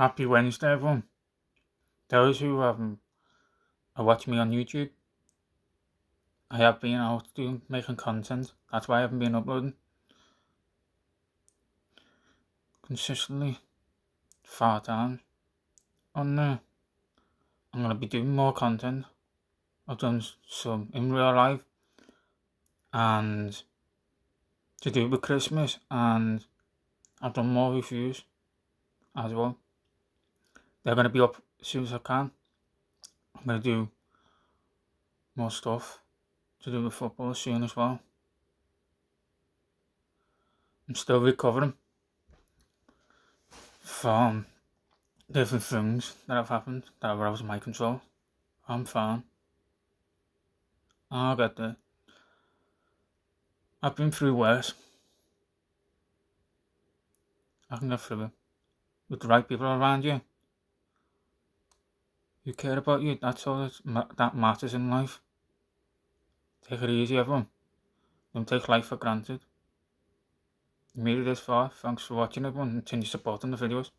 Happy Wednesday, everyone. Those who are watching me on YouTube, I have been out making content. That's why I haven't been uploading consistently. Far down on there. I'm gonna be doing more content. I've done some in real life and to do with Christmas, and I've done more reviews as well. They're gonna be up as soon as I can. I'm gonna do more stuff to do with football soon as well. I'm still recovering from different things that have happened that were out of my control. I'm fine. I'll get there. I've been through worse. I can get through it. With the right people around you who care about you, that's all that matters in life. Take it easy, everyone. Don't take life for granted. You made it this far. Thanks for watching, everyone, and continue supporting the videos.